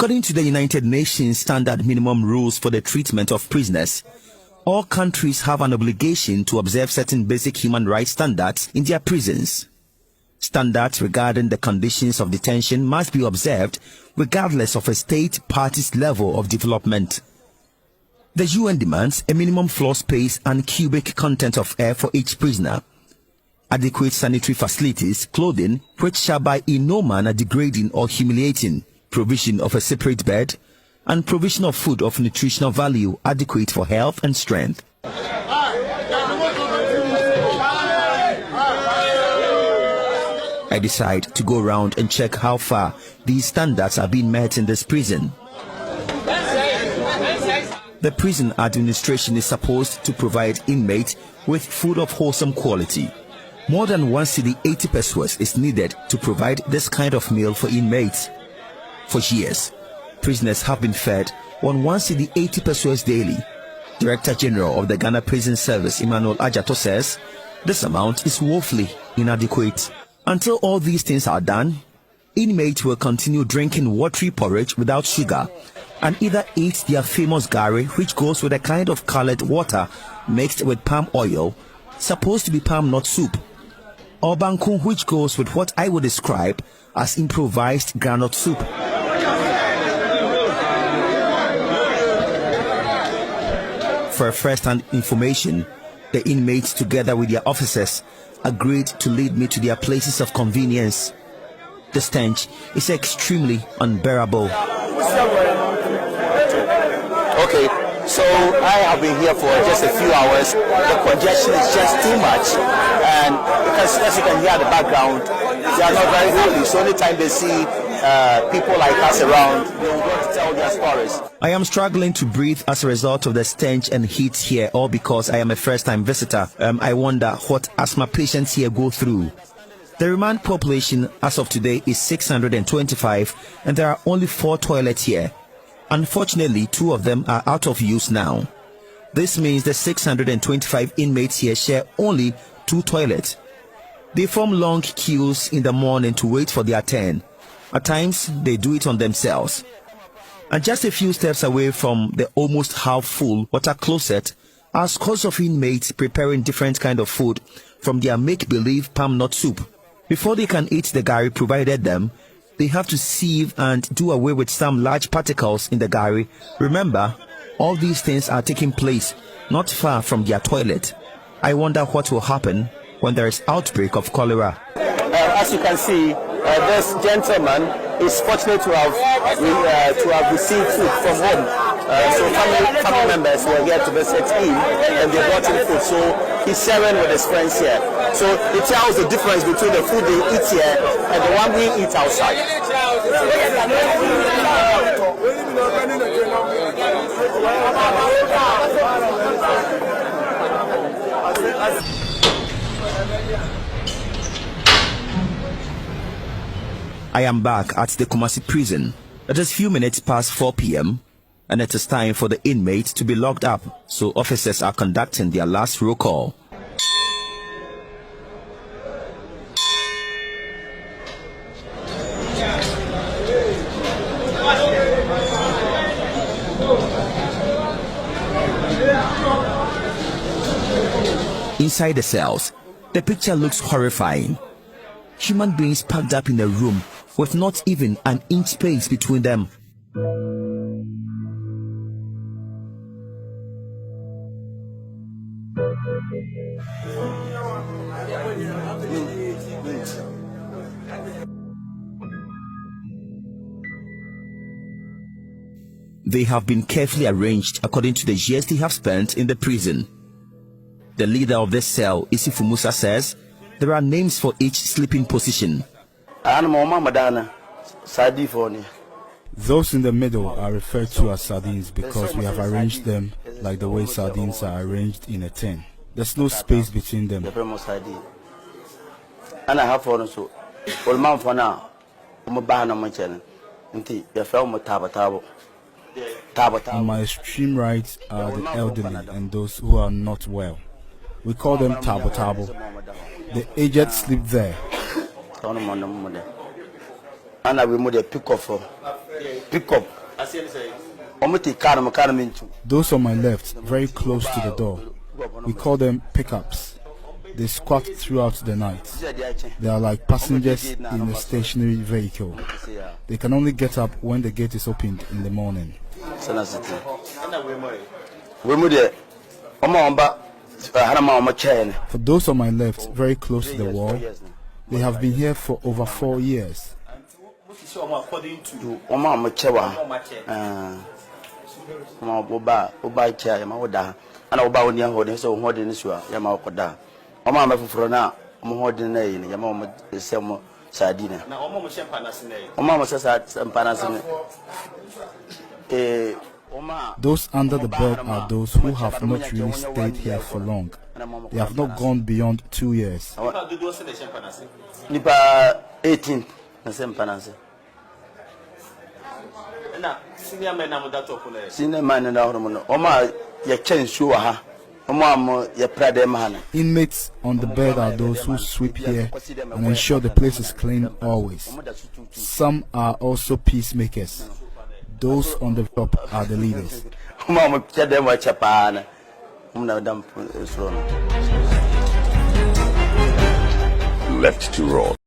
According to the United Nations Standard Minimum Rules for the Treatment of Prisoners, all countries have an obligation to observe certain basic human rights standards in their prisons. Standards regarding the conditions of detention must be observed regardless of a state party's level of development. The UN demands a minimum floor space and cubic content of air for each prisoner, adequate sanitary facilities, clothing which shall by in no manner degrading or humiliating, provision of a separate bed, and provision of food of nutritional value adequate for health and strength. I decide to go around and check how far these standards are being met in this prison. The prison administration is supposed to provide inmates with food of wholesome quality. More than 1 cedi 80 pesos is needed to provide this kind of meal for inmates. For years, prisoners have been fed on 1 cedi 80 pesos daily. Director General of the Ghana Prison Service, Emmanuel Ajato, says this amount is woefully inadequate. Until all these things are done, inmates will continue drinking watery porridge without sugar and either eat their famous gari, which goes with a kind of colored water mixed with palm oil, supposed to be palm nut soup, or banku, which goes with what I would describe as improvised groundnut soup. For first-hand information, the inmates, together with their officers, agreed to lead me to their places of convenience. The stench is extremely unbearable. Okay, so I have been here for just a few hours. The congestion is just too much, and because as you can hear the background, they are not very holy. So anytime they see people like us around, they will go to tell their stories. I am struggling to breathe as a result of the stench and heat here, all because I am a first-time visitor. I wonder what asthma patients here go through. The remand population as of today is 625, and there are only 4 toilets here. Unfortunately, 2 of them are out of use now. This means the 625 inmates here share only 2 toilets. They form long queues in the morning to wait for their turn. At times, they do it on themselves. And just a few steps away from the almost half-full water closet are scores of inmates preparing different kind of food from their make-believe palm nut soup. Before they can eat the gari provided them, they have to sieve and do away with some large particles in the gari. Remember, all these things are taking place not far from their toilet. I wonder what will happen when there is outbreak of cholera. As you can see, this gentleman is fortunate to have received food from home. So family members were here to visit him, and they brought him food. So he's sharing with his friends here. So it tells the difference between the food they eat here and the one we eat outside. I am back at the Kumasi prison. It is few minutes past 4 p.m. and it is time for the inmates to be locked up, so officers are conducting their last roll call. Inside the cells, the picture looks horrifying. Human beings packed up in a room with not even an inch space between them. They have been carefully arranged according to the years they have spent in the prison. The leader of this cell, Isifu Musa, says there are names for each sleeping position. Those in the middle are referred to as sardines because we have arranged them like the way sardines are arranged in a tin. There's no space between them. On my extreme right are the elderly and those who are not well. We call them tabo tabo. The aged sleep there. pick up. Those on my left, very close to the door, we call them pickups. They squat throughout the night. They are like passengers in a stationary vehicle. They can only get up when the gate is opened in the morning. For those on my left, very close to the wall, they have been here for over 4 years. Those under the bed are those who have not really stayed here for long. They have not gone beyond 2 years. 18. Senior man and Inmates on the bed are those who sweep here and ensure the place is clean always. Some are also peacemakers. Those on the top are the leaders. Left to roll.